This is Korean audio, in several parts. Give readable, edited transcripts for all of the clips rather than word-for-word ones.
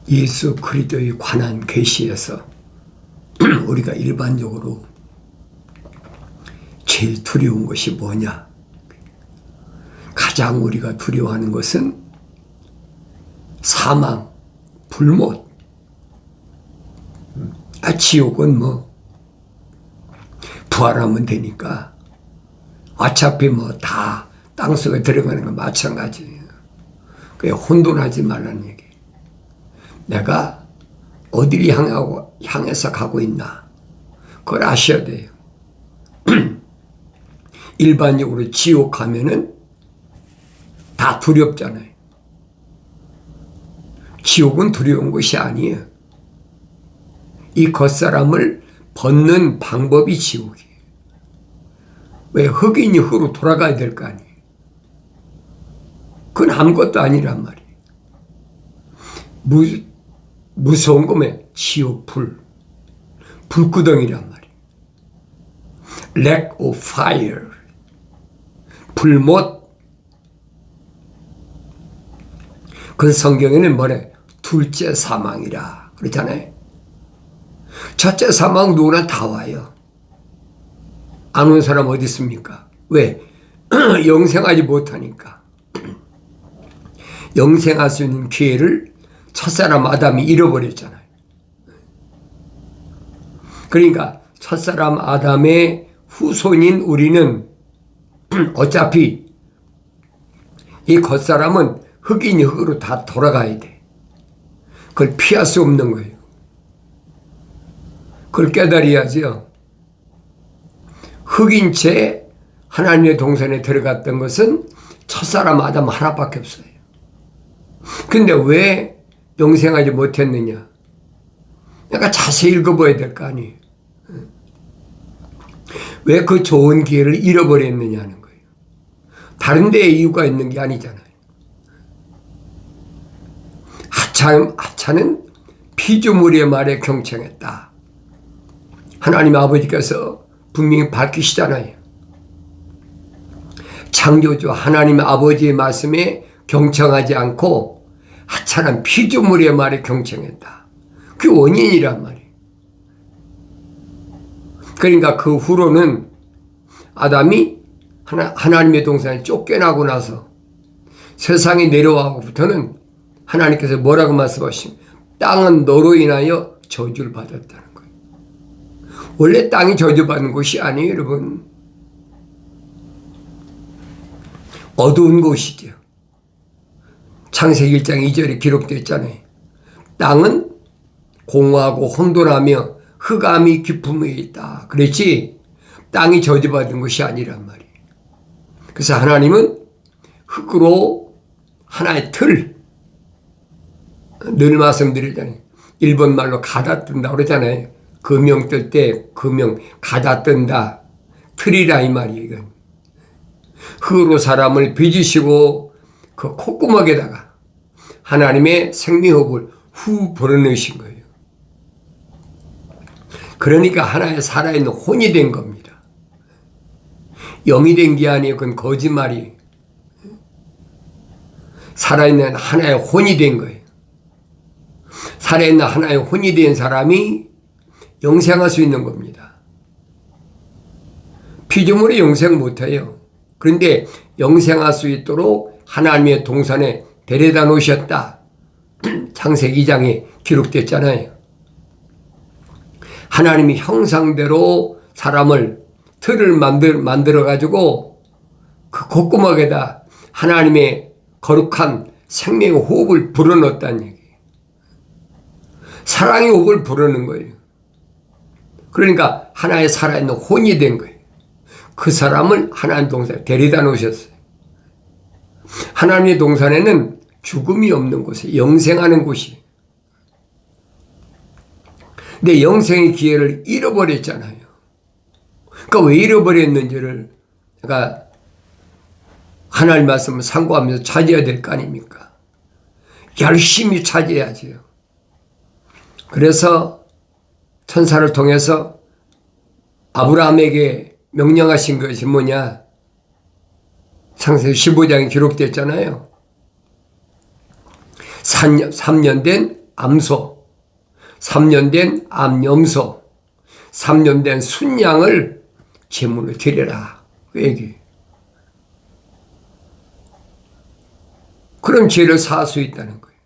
예수 그리스도에 관한 계시에서 우리가 일반적으로 제일 두려운 것이 뭐냐? 가장 우리가 두려워하는 것은 사망, 불못. 지옥은 뭐 부활하면 되니까 어차피 뭐 다 땅속에 들어가는 건 마찬가지예요. 그게 혼돈하지 말라는 얘기. 내가 어디를 향해서 가고 있나, 그걸 아셔야 돼요. 일반적으로 지옥 가면은 다 두렵잖아요. 지옥은 두려운 것이 아니에요. 이 겉사람을 벗는 방법이 지옥이에요. 왜? 흑인이 흑으로 돌아가야 될 거 아니에요. 그건 아무것도 아니란 말이에요. 무서운 거면 지옥 불구덩이란 말이에요. Lack of fire, 불못. 그 성경에는 뭐래? 둘째 사망이라 그렇잖아요. 첫째 사망 누구나 다 와요. 안 온 사람 어디 있습니까? 왜? 영생하지 못하니까. 영생할 수 있는 기회를 첫사람 아담이 잃어버렸잖아요. 그러니까 첫사람 아담의 후손인 우리는 어차피 이 겉사람은 흑인이 흑으로 다 돌아가야 돼. 그걸 피할 수 없는 거예요. 그걸 깨달아야죠. 흑인체 하나님의 동산에 들어갔던 것은 첫사람 아담 하나밖에 없어요. 근데 왜 영생하지 못했느냐? 내가 자세히 읽어봐야 될 거 아니에요. 왜 그 좋은 기회를 잃어버렸느냐는 거예요. 다른 데에 이유가 있는 게 아니잖아요. 하찮은 피조물의 말에 경청했다. 하나님 아버지께서 분명히 밝히시잖아요. 창조주 하나님 아버지의 말씀에 경청하지 않고 하찮은 피조물의 말에 경청했다. 그게 원인이란 말이에요. 그러니까 그 후로는 아담이 하나님의 동산에 쫓겨나고 나서 세상에 내려와고부터는 하나님께서 뭐라고 말씀하시면 땅은 너로 인하여 저주를 받았다는 거예요. 원래 땅이 저주받는 곳이 아니에요, 여러분. 어두운 곳이죠. 창세기 1장 2절에 기록되어 있잖아요. 땅은 공허하고 혼돈하며 흑암이 깊음에 있다. 그렇지? 땅이 저주받은 것이 아니란 말이에요. 그래서 하나님은 흙으로 하나의 틀, 늘 말씀드리잖아요. 일본 말로 가다뜬다 그러잖아요. 금형 뜰 때 금형 가다뜬다. 틀이라 이 말이에요. 이건. 흙으로 사람을 빚으시고 그 콧구멍에다가 하나님의 생명호흡을 후 불어넣으신 거예요. 그러니까 하나의 살아있는 혼이 된 겁니다. 영이 된 게 아니에요. 그건 거짓말이에요. 살아있는 하나의 혼이 된 거예요. 살아있는 하나의 혼이 된 사람이 영생할 수 있는 겁니다. 피조물이 영생 못해요. 그런데 영생할 수 있도록 하나님의 동산에 데려다 놓으셨다. 창세기 2장에 기록됐잖아요. 하나님이 형상대로 사람을 틀을 만들어가지고 그 콧구멍에다 하나님의 거룩한 생명의 호흡을 불어넣었다는 얘기예요. 사랑의 호흡을 불어넣은 거예요. 그러니까 하나의 살아있는 혼이 된 거예요. 그 사람을 하나님 동산에 데려다 놓으셨어요. 하나님의 동산에는 죽음이 없는 곳이에요. 영생하는 곳이에요. 근데 영생의 기회를 잃어버렸잖아요. 그러니까 왜 잃어버렸는지를 내가 하나님 말씀을 상고하면서 찾아야 될 거 아닙니까? 열심히 찾아야지요. 그래서 천사를 통해서 아브라함에게 명령하신 것이 뭐냐? 창세기 15장에 기록됐잖아요. 3년 된 암소, 3년 된 암염소, 3년 된 순양을 제물로 드려라. 그 얘기. 그럼 죄를 사할 수 있다는 거예요.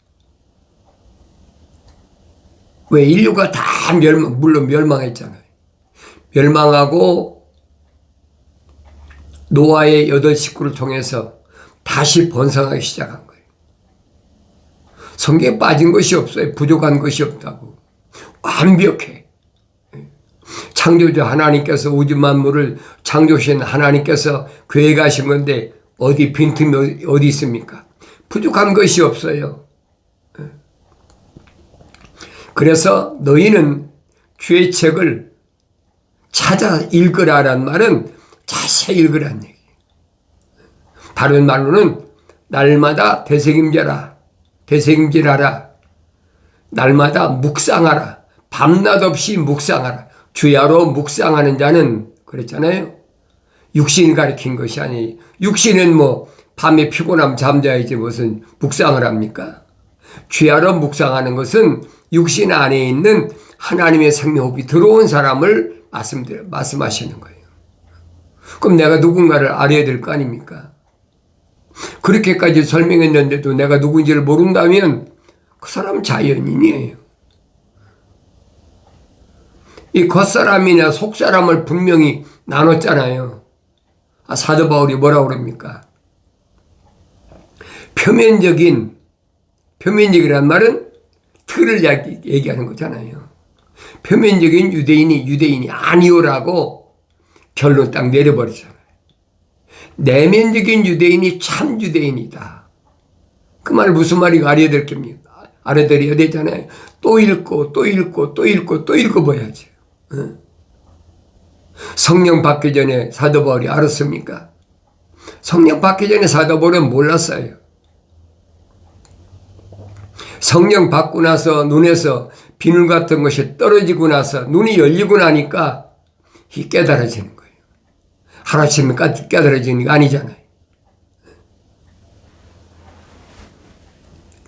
왜? 인류가 다 물론 멸망했잖아요. 멸망하고 노아의 8식구를 통해서 다시 번성하기 시작한 거예요. 성경에 빠진 것이 없어요. 부족한 것이 없다고. 완벽해. 창조주 하나님께서 우주 만물을 창조하신 하나님께서 계획하신 건데 어디 빈틈이 어디 있습니까? 부족한 것이 없어요. 그래서 너희는 주의 책을 찾아 읽으라란 말은 자세히 읽으란 얘기예요. 다른 말로는 날마다 되새김질하라. 날마다 묵상하라. 밤낮 없이 묵상하라. 주야로 묵상하는 자는 그랬잖아요. 육신을 가리킨 것이 아니에요. 육신은 밤에 피곤하면 잠자야지 무슨 묵상을 합니까? 주야로 묵상하는 것은 육신 안에 있는 하나님의 생명호흡이 들어온 사람을 말씀하시는 거예요. 그럼 내가 누군가를 알아야 될 거 아닙니까? 그렇게까지 설명했는데도 내가 누군지를 모른다면 그 사람은 자연인이에요. 이 겉사람이나 속사람을 분명히 나눴잖아요. 사도 바울이 뭐라고 그럽니까? 표면적이란 말은 틀을 얘기하는 거잖아요. 표면적인 유대인이 아니오라고 결론 딱 내려버리잖아요. 내면적인 유대인이 참 유대인이다. 그 말 무슨 말인가 알아들어야 되잖아요. 또 읽고 읽어봐야지. 성령 받기 전에 사도 바울이 알았습니까? 성령 받기 전에 사도 바울은 몰랐어요. 성령 받고 나서 눈에서 비늘 같은 것이 떨어지고 나서 눈이 열리고 나니까 깨달아지는 거예요. 하루아침에 깨달아지는 게 아니잖아요.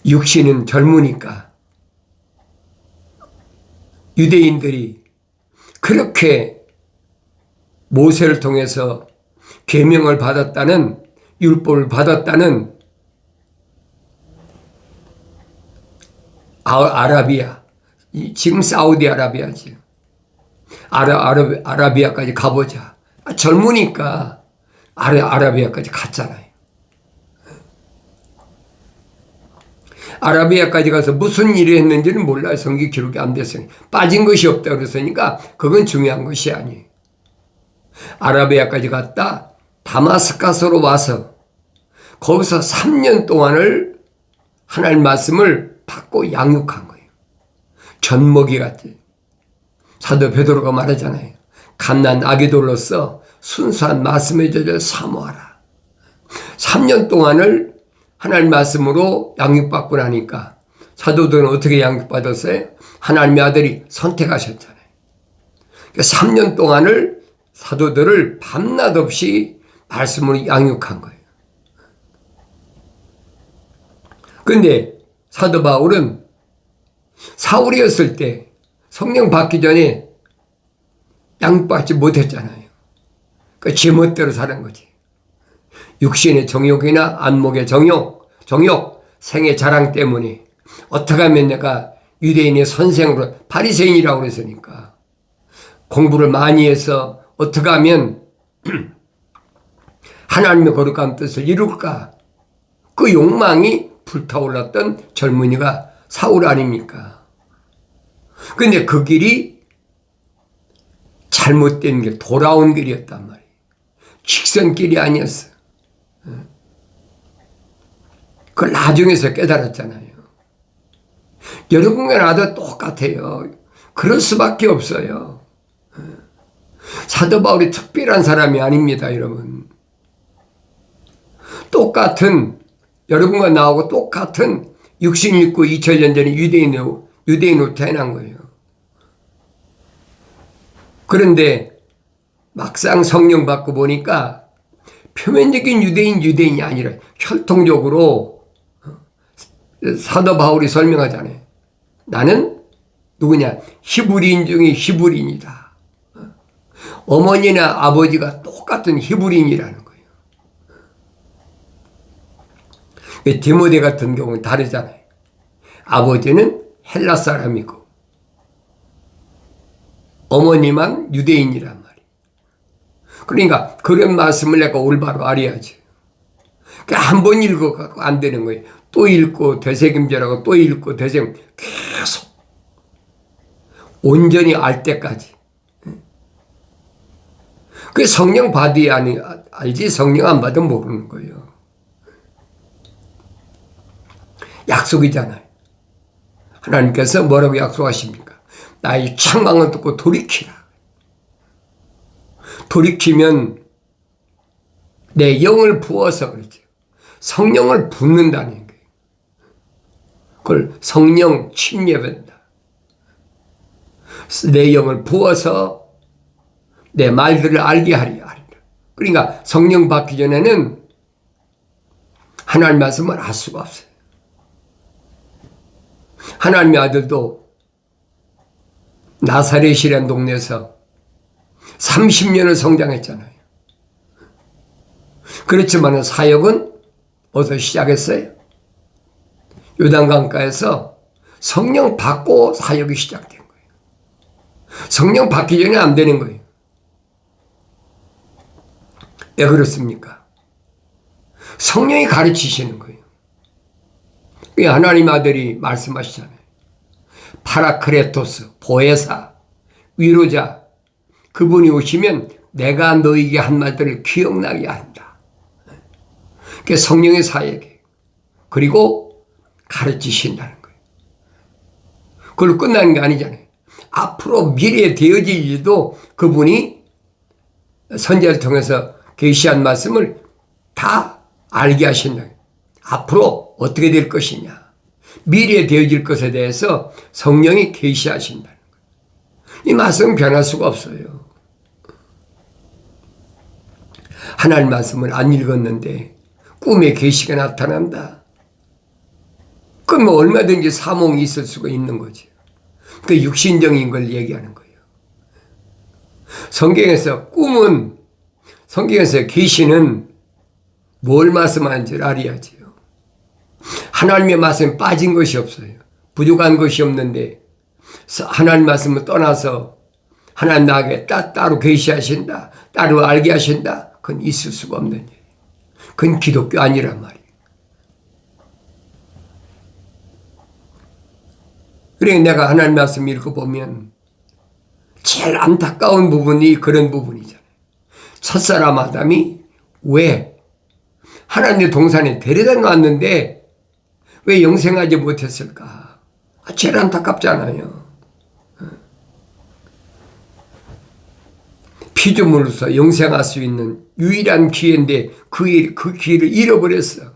육신은 젊으니까 유대인들이 그렇게 모세를 통해서 계명을 받았다는, 율법을 받았다는 아라비아, 지금 사우디아라비아지. 아라비아까지 가보자. 젊으니까 아라비아까지 갔잖아요. 아라비아까지 가서 무슨 일을 했는지는 몰라요. 성경 기록이 안 됐으니. 빠진 것이 없다고 그랬으니까 그건 중요한 것이 아니에요. 아라비아까지 갔다 다마스카스로 와서 거기서 3년 동안을 하나님 말씀을 받고 양육한 거예요. 젖먹이 같이. 사도 베드로가 말하잖아요. 갓난 아기들로서 순수한 말씀의 젖을 사모하라. 3년 동안을 하나님 말씀으로 양육받고 나니까 사도들은 어떻게 양육받았어요? 하나님의 아들이 선택하셨잖아요. 3년 동안을 사도들을 밤낮 없이 말씀으로 양육한 거예요. 그런데 사도 바울은 사울이었을 때 성령 받기 전에 양육받지 못했잖아요. 그 제멋대로 사는 거지. 육신의 정욕이나 안목의 정욕, 생의 자랑 때문에 어떻게 하면 내가 유대인의 선생으로 바리새인이라고 그랬으니까 공부를 많이 해서 어떻게 하면 하나님의 거룩한 뜻을 이룰까? 그 욕망이 불타올랐던 젊은이가 사울 아닙니까? 근데 그 길이 잘못된 길, 돌아온 길이었단 말이에요. 직선길이 아니었어. 그걸 나중에서 깨달았잖아요. 여러분과 나도 똑같아요. 그럴 수밖에 없어요. 사도 바울이 특별한 사람이 아닙니다, 여러분. 여러분과 나하고 똑같은 66구 2000년 전에 유대인으로 태어난 거예요. 그런데 막상 성령 받고 보니까 표면적인 유대인이 아니라 혈통적으로 사도 바울이 설명하잖아요. 나는 누구냐? 히브리인 중에 히브리인이다. 어머니나 아버지가 똑같은 히브리인이라는 거예요. 디모데 같은 경우는 다르잖아요. 아버지는 헬라 사람이고 어머니만 유대인이란 말이에요. 그러니까 그런 말씀을 내가 올바로 알아야지. 한 번 읽어갖고 안 되는 거예요. 또 읽고 되새김질하고 또 읽고 되새김 계속 온전히 알 때까지. 그 성령 받아야 알지 성령 안 받으면 모르는 거예요. 약속이잖아요. 하나님께서 뭐라고 약속하십니까? 나의 책망을 듣고 돌이키라. 돌이키면 내 영을 부어서 그러죠. 성령을 붓는다는 거예요. 그걸 성령 침례된다. 내 영을 부어서 내 말들을 알게 하리라. 그러니까 성령 받기 전에는 하나님 말씀을 알 수가 없어요. 하나님의 아들도 나사렛이라는 동네에서 30년을 성장했잖아요. 그렇지만 사역은 어디서 시작했어요? 요단강가에서 성령 받고 사역이 시작된 거예요. 성령 받기 전에 안 되는 거예요. 왜 그렇습니까? 성령이 가르치시는 거예요. 하나님 아들이 말씀하시잖아요. 파라크레토스, 보혜사, 위로자, 그분이 오시면 내가 너에게 한 말들을 기억나게 한다. 그게 성령의 사역이에요. 그리고 가르치신다는 거예요. 그걸로 끝나는 게 아니잖아요. 앞으로 미래에 되어질 일도 그분이 선지자를 통해서 계시한 말씀을 다 알게 하신다. 앞으로 어떻게 될 것이냐. 미래에 되어질 것에 대해서 성령이 계시하신다는 거예요. 이 말씀은 변할 수가 없어요. 하나님 말씀을 안 읽었는데 꿈에 계시가 나타난다. 그건 뭐 얼마든지 사몽이 있을 수가 있는 거지. 그 육신적인 걸 얘기하는 거예요. 성경에서 꿈은, 성경에서 계시는 뭘 말씀하는지를 알아야지요. 하나님의 말씀에 빠진 것이 없어요. 부족한 것이 없는데 하나님 말씀을 떠나서 하나님 나에게 따로 계시하신다, 따로 알게 하신다, 그건 있을 수가 없는 일이에요. 그건 기독교 아니란 말이에요. 그래 내가 하나님 말씀 읽어보면 제일 안타까운 부분이 그런 부분이잖아요. 첫사람 아담이 왜 하나님의 동산에 데려다 놨는데 왜 영생하지 못했을까? 제일 안타깝잖아요. 피조물로서 영생할 수 있는 유일한 기회인데 그 기회를 잃어버렸어.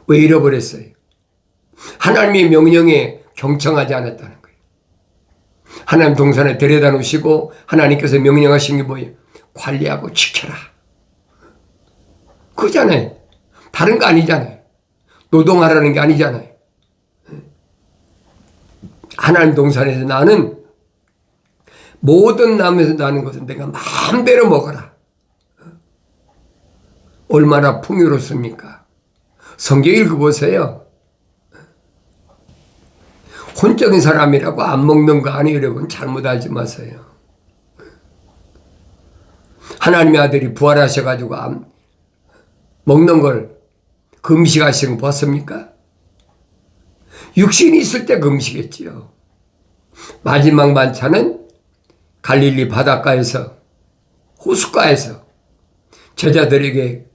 왜 잃어버렸어요? 하나님의 명령에 경청하지 않았다는 거예요. 하나님 동산에 데려다 놓으시고 하나님께서 명령하신 게 뭐예요? 관리하고 지켜라. 그거잖아요. 다른 거 아니잖아요. 노동하라는 게 아니잖아요. 하나님 동산에서 나는 모든 나무에서 나는 것은 내가 마음대로 먹어라. 얼마나 풍요롭습니까? 성경 읽어보세요. 혼적인 사람이라고 안 먹는 거 아니에요. 여러분 잘못 알지 마세요. 하나님의 아들이 부활하셔가지고 먹는 걸 금식하시는 거 봤습니까? 육신이 있을 때 금식했지요. 마지막 만찬은 갈릴리 바닷가에서 호숫가에서 제자들에게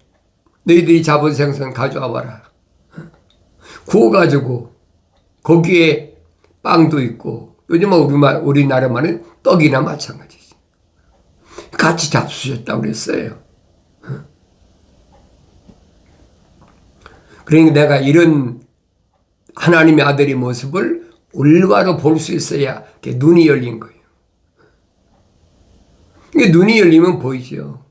너희들이 잡은 생선 가져와 봐라. 구워가지고 거기에 빵도 있고 요즘은 우리나라만은 떡이나 마찬가지지. 같이 잡수셨다고 그랬어요. 그러니까 내가 이런 하나님의 아들의 모습을 올바로 볼 수 있어야 눈이 열린 거예요. 눈이 열리면 보이죠.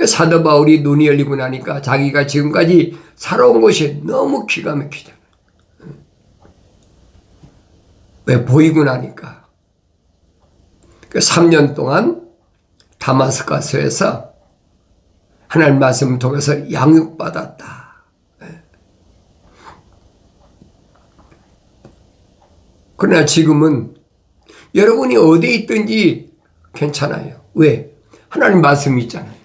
사도 바울이 눈이 열리고 나니까 자기가 지금까지 살아온 것이 너무 기가 막히잖아요. 왜 보이고 나니까. 그 3년 동안 다마스커스에서 하나님 말씀을 통해서 양육받았다. 그러나 지금은 여러분이 어디에 있든지 괜찮아요. 왜? 하나님 말씀이 있잖아요.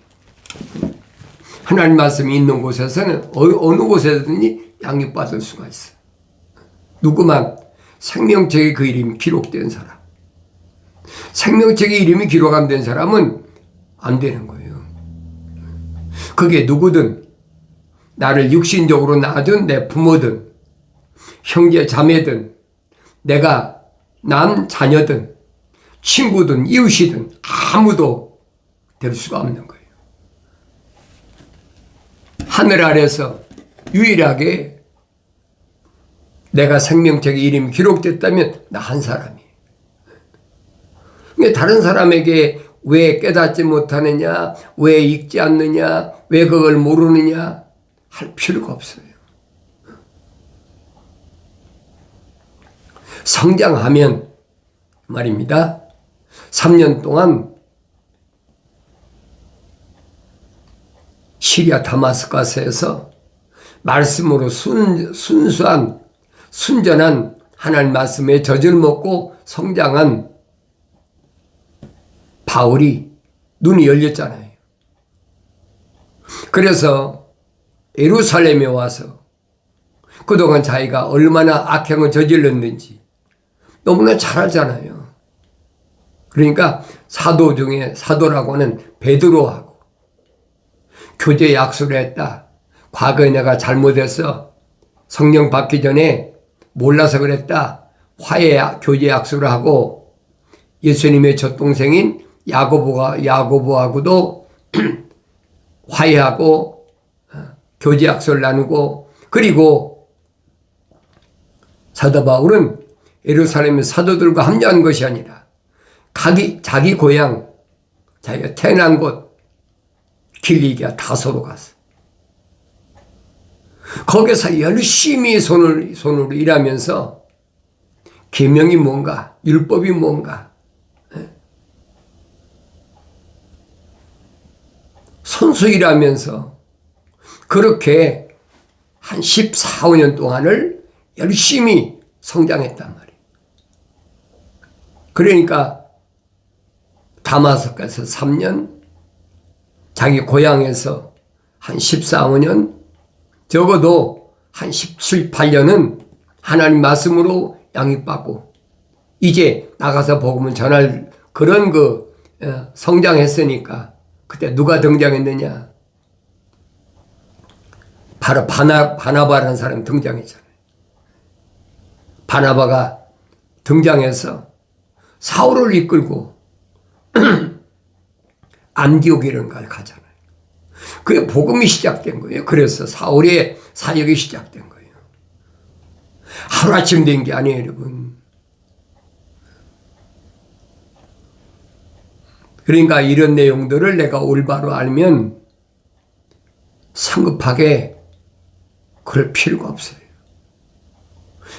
하나님 말씀이 있는 곳에서는 어느 곳에든지 양육받을 수가 있어요. 누구만 생명책의 그 이름이 기록된 사람. 생명책의 이름이 기록 안 된 사람은 안 되는 거예요. 그게 누구든 나를 육신적으로 낳아준 내 부모든 형제 자매든 내가 난 자녀든 친구든 이웃이든 아무도 될 수가 없는 거예요. 하늘 아래서 유일하게 내가 생명책에 이름이 기록됐다면 나 한 사람이에요. 다른 사람에게 왜 깨닫지 못하느냐, 왜 읽지 않느냐, 왜 그걸 모르느냐 할 필요가 없어요. 성장하면 말입니다. 3년 동안 시리아 다마스커스에서 말씀으로 순수한 순전한 하나님 말씀의 젖을 먹고 성장한 바울이 눈이 열렸잖아요. 그래서 예루살렘에 와서 그동안 자기가 얼마나 악행을 저질렀는지 너무나 잘 알잖아요. 그러니까 사도 중에 사도라고 하는 베드로하고 교제 약속을 했다. 과거에 내가 잘못해서 성령 받기 전에 몰라서 그랬다. 교제 약속을 하고 예수님의 젖동생인 야고보하고도 화해하고 교제 약속을 나누고, 그리고 사도 바울은 예루살렘의 사도들과 합류한 것이 아니라 자기 고향, 자기가 태어난 곳 길리기아 다소로 갔어. 거기서 열심히 손으로 일하면서 계명이 뭔가, 율법이 뭔가 손수 일하면서 그렇게 한 14, 15년 동안을 열심히 성장했단 말이에요. 그러니까 다마스커스에서 3년, 자기 고향에서 한 14, 15년, 적어도 한 17, 18년은 하나님 말씀으로 양육받고 이제 나가서 복음을 전할 그런 성장했으니까 그때 누가 등장했느냐? 바로 바나바라는 사람이 등장했잖아요. 바나바가 등장해서 사울을 이끌고 안디옥이라는 걸 가잖아요. 그게 복음이 시작된 거예요. 그래서 사울의 사역이 시작된 거예요. 하루아침 된 게 아니에요, 여러분. 그러니까 이런 내용들을 내가 올바로 알면 성급하게 그럴 필요가 없어요.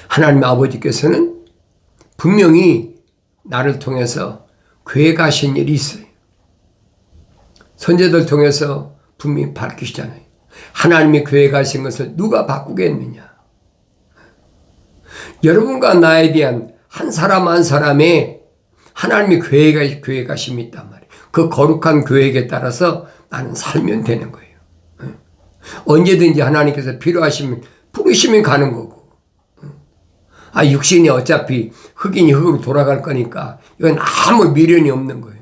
하나님 아버지께서는 분명히 나를 통해서 계획하신 일이 있어요. 선제들 통해서 분명히 밝히시잖아요. 하나님이 계획하신 것을 누가 바꾸겠느냐. 여러분과 나에 대한 한 사람 한 사람의 하나님이 계획하심이 있단 말이에요. 그 거룩한 계획에 따라서 나는 살면 되는 거예요. 언제든지 하나님께서 필요하시면 부르시면 가는 거고. 육신이 어차피 흑인이 흑으로 돌아갈 거니까 이건 아무 미련이 없는 거예요.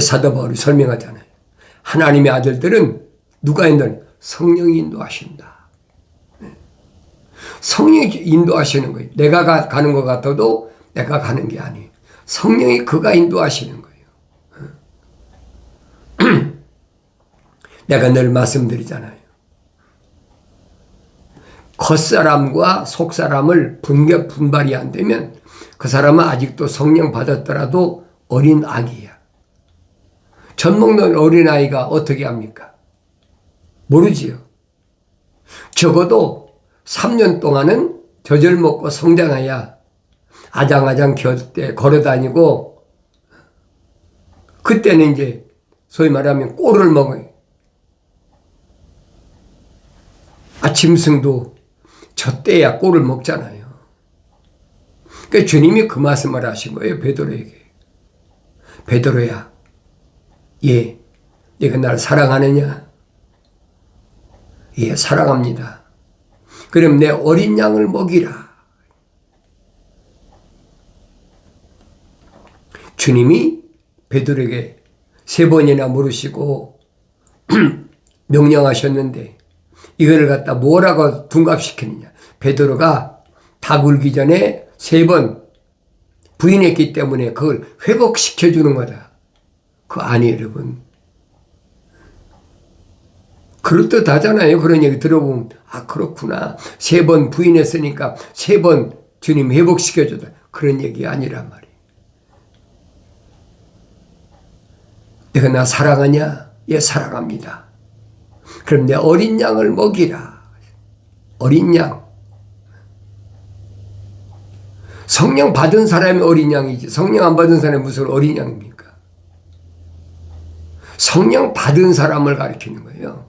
사도 바울이 설명하잖아요. 하나님의 아들들은 누가 인도하냐? 성령이 인도하신다. 성령이 인도하시는 거예요. 내가 가는 것 같아도 내가 가는 게 아니에요. 성령이 그가 인도하시는 거예요. 내가 늘 말씀드리잖아요. 겉사람과 속사람을 분발이 안 되면 그 사람은 아직도 성령 받았더라도 어린 아기야. 젖 먹는 어린아이가 어떻게 합니까? 모르지요. 적어도 3년 동안은 젖을 먹고 성장해야 아장아장 걸어다니고, 그때는 이제 소위 말하면 꼴을 먹어요. 아침승도 저 때야 꼴을 먹잖아요. 그러니까 주님이 그 말씀을 하신 거예요, 베드로에게. 베드로야, 네가 나를 사랑하느냐? 예, 사랑합니다. 그럼 내 어린 양을 먹이라. 주님이 베드로에게 3번이나 물으시고 명령하셨는데 이거를 갖다 뭐라고 둔갑시키느냐. 베드로가 닭 울기 전에 3번 부인했기 때문에 그걸 회복시켜주는 거다. 그거 아니에요, 여러분. 그럴듯하잖아요. 그런 얘기 들어보면, 아, 그렇구나. 3번 부인했으니까 3번 주님 회복시켜줬다. 그런 얘기 아니란 말이에요. 내가 나 사랑하냐? 예, 사랑합니다. 그럼 내 어린 양을 먹이라. 어린 양. 성령 받은 사람이 어린 양이지, 성령 안 받은 사람이 무슨 어린 양입니까? 성령 받은 사람을 가리키는 거예요.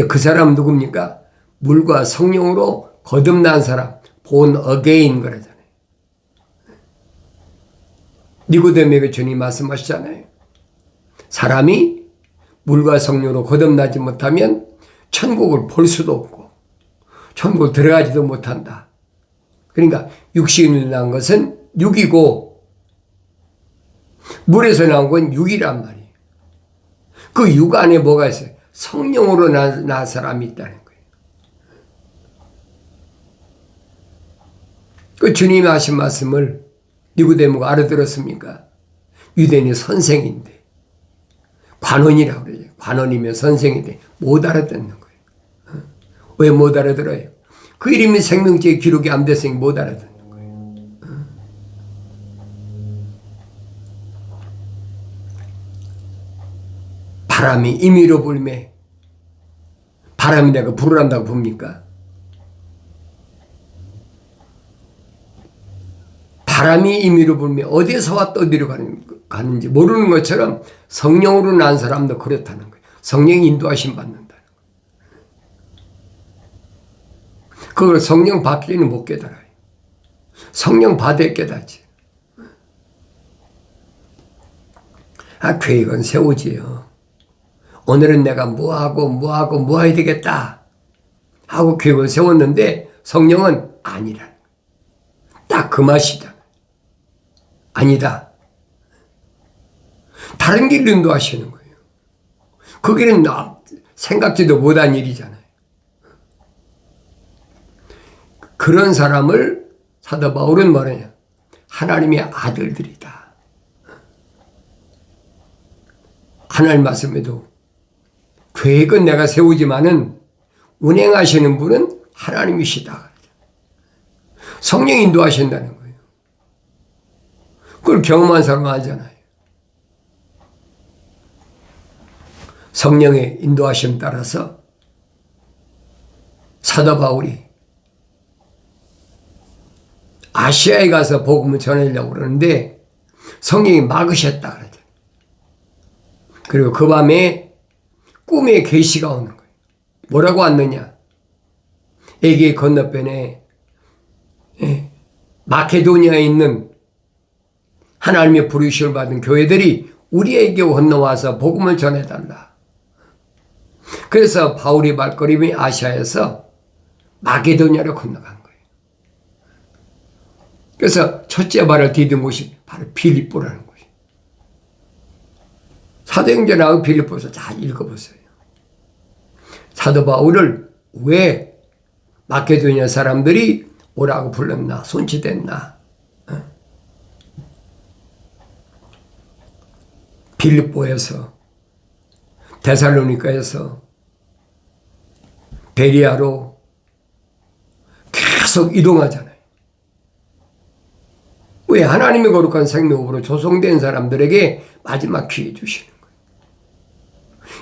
그 사람 누굽니까? 물과 성령으로 거듭난 사람, born again 그러잖아요. 니고데모에게 주님 말씀하시잖아요. 사람이 물과 성령으로 거듭나지 못하면 천국을 볼 수도 없고 천국을 들어가지도 못한다. 그러니까 육신이 난 것은 육이고 물에서 나온 건 육이란 말이에요. 그 육 안에 뭐가 있어요? 성령으로 난 사람이 있다는 거예요. 그 주님이 하신 말씀을 니고데모가 알아들었습니까? 유대인이 선생인데, 관원이라고 그러죠. 관원이면 선생인데 못 알아듣는 거예요. 왜 못 알아들어요? 그 이름이 생명지에 기록이 안 됐으니 못 알아듣는 거예요. 바람이 임의로 불매, 바람이 내가 불을 한다고 봅니까? 바람이 임의로 불매 어디서 어디로 가는지 모르는 것처럼 성령으로 난 사람도 그렇다는 거예요. 성령이 인도하심 받는다는 거예요. 그걸 성령 받기는 못 깨달아요. 성령 받아야 깨닫지. 아, 계획은 세우지요. 오늘은 내가 뭐 해야 되겠다 하고 계획을 세웠는데 성령은 아니라. 딱 그 맛이다. 아니다. 다른 길로 인도하시는 거예요. 그 길은 생각지도 못한 일이잖아요. 그런 사람을 사도 바울은 뭐냐? 하나님의 아들들이다. 하나님 말씀에도 계획은 내가 세우지만은 운행하시는 분은 하나님이시다. 성령 인도하신다는 거예요. 그걸 경험한 사람은 알잖아요. 성령의 인도하심 따라서 사도 바울이 아시아에 가서 복음을 전하려고 그러는데 성령이 막으셨다 그러죠. 그리고 그 밤에 꿈에 계시가 오는 거예요. 뭐라고 왔느냐? 에게 건너편에 마케도니아에 있는 하나님의 부르심을 받은 교회들이 우리에게 건너와서 복음을 전해달라. 그래서 바울의 발걸음이 아시아에서 마케도니아로 건너간 거예요. 그래서 첫째 발을 디딘 곳이 바로 빌립보라는 곳이에요. 사도행전하고 빌립보에서 잘 읽어보세요. 사도 바울을 왜 마케도니아 사람들이 오라고 불렀나, 손치댔나. 빌립보에서, 데살로니가에서, 베리아로 계속 이동하잖아요. 왜? 하나님의 거룩한 생명으로 조성된 사람들에게 마지막 기회 주시는 거예요.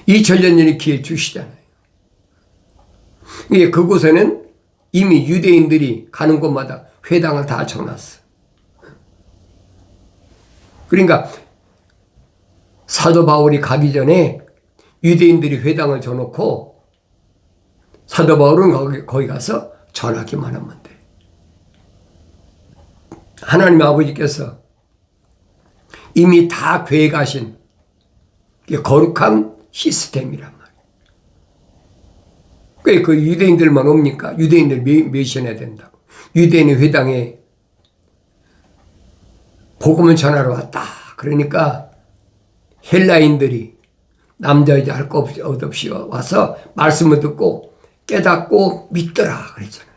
2000년전에 기회 주시잖아요. 그곳에는 이미 유대인들이 가는 곳마다 회당을 다 쳐놨어. 그러니까 사도 바울이 가기 전에 유대인들이 회당을 쳐놓고 사도 바울은 거기 가서 전하기만 하면 돼. 하나님 아버지께서 이미 다 계획하신 거룩한 시스템이란 말이에요. 그 유대인들만 옵니까? 유대인들 미션해야 된다고. 유대인의 회당에 복음을 전하러 왔다. 그러니까 헬라인들이 남자 여자 할 것 없이 와서 말씀을 듣고 깨닫고 믿더라 그랬잖아요.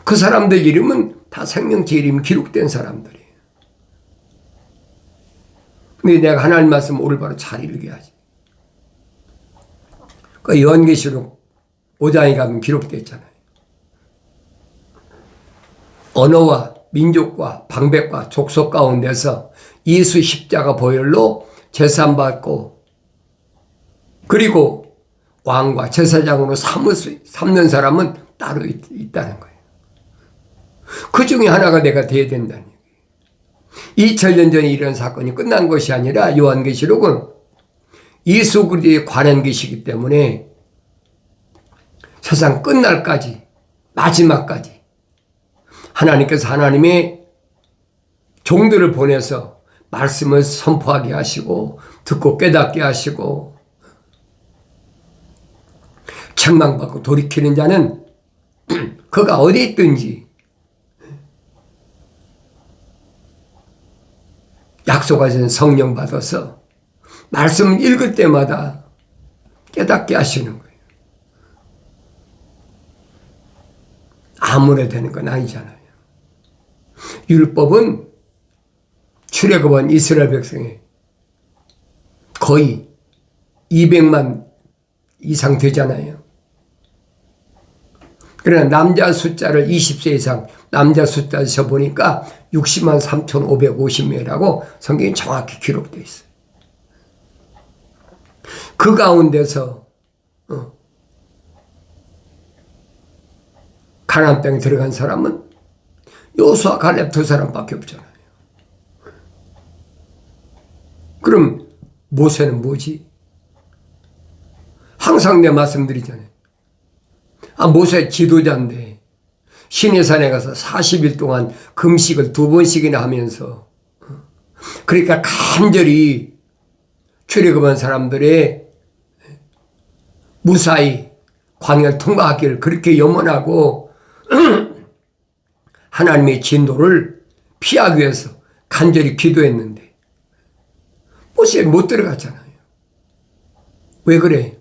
그 사람들 이름은 다 생명체 이름이 기록된 사람들이에요. 근데 내가 하나님 말씀 올바로 잘 읽어야지. 그 요한계시록 5장에 가면 기록되어 있잖아요. 언어와 민족과 방백과 족속 가운데서 예수 십자가 보혈로 제사받고 그리고 왕과 제사장으로 삼는 사람은 따로 있다는 거예요. 그 중에 하나가 내가 돼야 된다는 얘기예요. 2000년 전에 이런 사건이 끝난 것이 아니라 요한계시록은 예수 그리스도에 관한 것이기 때문에 세상 끝날까지 마지막까지 하나님께서 하나님의 종들을 보내서 말씀을 선포하게 하시고 듣고 깨닫게 하시고 책망받고 돌이키는 자는 그가 어디 있든지 약속하신 성령 받아서 말씀을 읽을 때마다 깨닫게 하시는 거예요. 아무나 되는 건 아니잖아요. 율법은 출애굽한 이스라엘 백성의 거의 200만 이상 되잖아요. 그러나 남자 숫자를 20세 이상 남자 숫자를 쳐보니까 60만 3,550명이라고 성경이 정확히 기록되어 있어요. 그 가운데서 가나안 땅에 들어간 사람은 여호수아 갈렙 두 사람밖에 없잖아요. 그럼 모세는 뭐지? 항상 내 말씀드리잖아요. 모세 지도자인데 시내산에 가서 40일 동안 금식을 2번씩이나 하면서 그러니까 간절히 출애굽한 사람들의 무사히 광야를 통과하기를 그렇게 염원하고 하나님의 진도를 피하기 위해서 간절히 기도했는데 모세 못 들어갔잖아요. 왜 그래?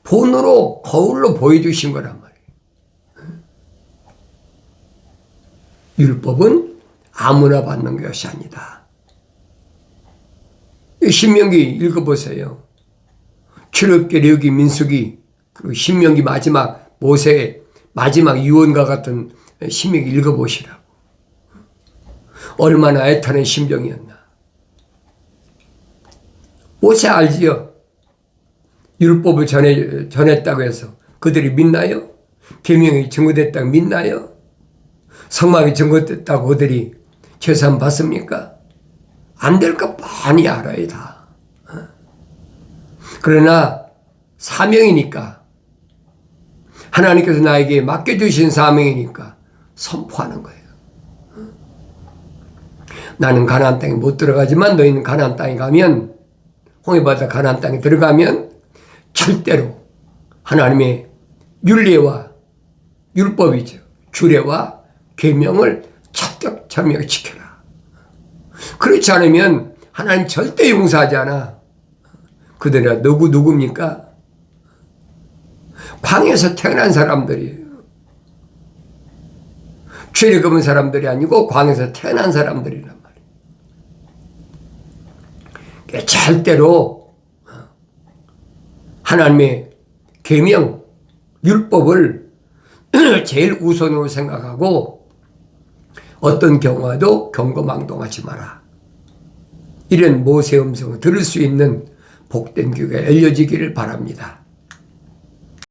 본으로 거울로 보여주신 거란 말이에요. 율법은 아무나 받는 것이 아니다. 신명기 읽어보세요. 출애굽기, 레위기, 민수기, 그리고 신명기 마지막 모세의 마지막 유언과 같은 신명기 읽어보시라고. 얼마나 애타는 심정이었나. 모세 알지요? 율법을 전했다고 해서 그들이 믿나요? 계명이 증거됐다고 믿나요? 성막이 증거됐다고 그들이 제사함 받습니까? 안 될 거 많이 알아요 다. 그러나 사명이니까 하나님께서 나에게 맡겨주신 사명이니까 선포하는 거예요. 나는 가나안 땅에 못 들어가지만 너희는 가나안 땅에 가면 홍해바다 가나안 땅에 들어가면 절대로 하나님의 율례와 율법이죠. 주례와 계명을 철저하게 지켜라. 그렇지 않으면 하나님 절대 용서하지 않아. 그들은 누굽니까? 광야에서 태어난 사람들이에요. 출애굽한 사람들이 아니고 광야에서 태어난 사람들이란 말이에요. 절대로 하나님의 계명, 율법을 제일 우선으로 생각하고 어떤 경우와도 경거망동하지 마라. 이런 모세의 음성을 들을 수 있는 복된 교회가 알려지기를 바랍니다.